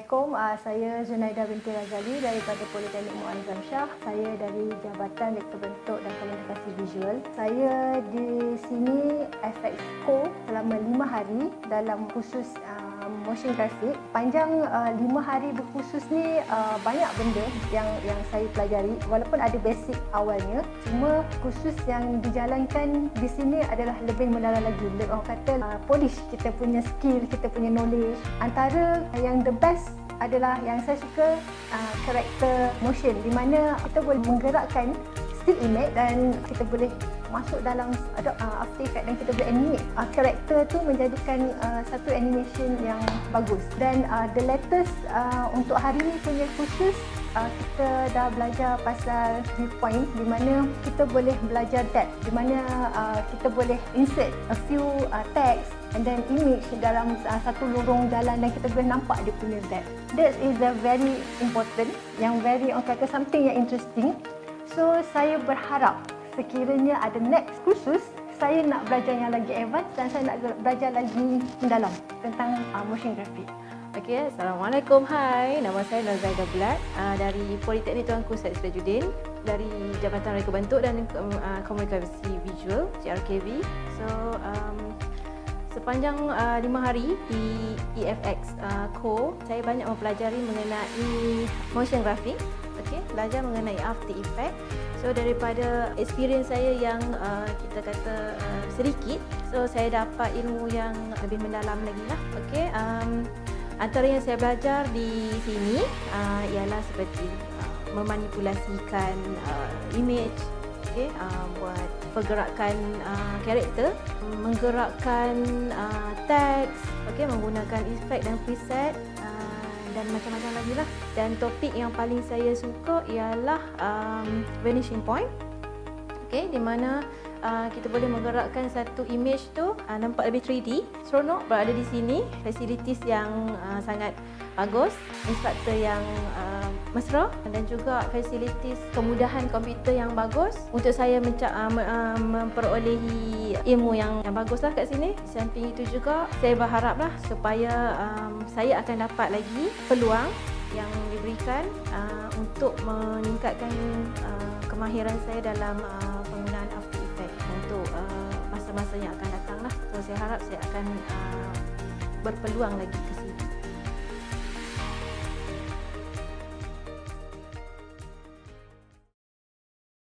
Assalamualaikum, saya Zunaida binti Razali daripada Politeknik Muazzam Shah. Saya dari Jabatan Lektor Bentuk dan Komunikasi Visual. Saya di sini EFXCO selama 5 hari dalam kursus motion graphic. Panjang 5 hari berkursus ni banyak benda yang saya pelajari, walaupun ada basic awalnya. Cuma kursus yang dijalankan di sini adalah lebih mendalam lagi. Orang kata polish kita punya skill, kita punya knowledge. Antara yang the best adalah yang saya suka karakter motion, di mana kita boleh menggerakkan still image dan kita boleh masuk dalam After Effects dan kita boleh animate karakter tu menjadikan satu animation yang bagus. Dan the latest untuk hari ni punya kursus, kita dah belajar pasal viewpoint, di mana kita boleh belajar depth, di mana kita boleh insert a few text and then image dalam satu lorong jalan dan kita boleh nampak dia punya depth. That is a very important, yang very orang kata something yang interesting. So saya berharap sekiranya ada next kursus, saya nak belajar yang lagi advance dan saya nak belajar lagi mendalam tentang motion graphic. Okey, Assalamualaikum. Hai, nama saya Zaida Bulat dari Politeknik Tuanku Syed Sirajuddin, dari Jabatan Reka Bentuk dan Komunikasi Visual (JRKV). So sepanjang 5 hari di EFXCO, saya banyak mempelajari mengenai motion graphic. Okey, belajar mengenai After Effects. So daripada experience saya yang kita kata sedikit, so saya dapat ilmu yang lebih mendalam lagi lah. Okey, antara yang saya belajar di sini ialah seperti memanipulasikan image, okey, buat pergerakan karakter, menggerakkan teks, okey, menggunakan efek dan preset, dan macam-macam lagi lah. Dan topik yang paling saya suka ialah vanishing point, okay, di mana kita boleh menggerakkan satu image tu nampak lebih 3D, seronok berada di sini. Facilities yang sangat bagus, instruktur yang mesra, dan juga facilities kemudahan komputer yang bagus untuk saya memperolehi ilmu yang bagus lah kat sini. Di samping itu juga saya berharaplah supaya saya akan dapat lagi peluang yang diberikan untuk meningkatkan kemahiran saya dalam penggunaan After Effects untuk masa-masa yang akan datang lah. So saya harap saya akan berpeluang lagi ke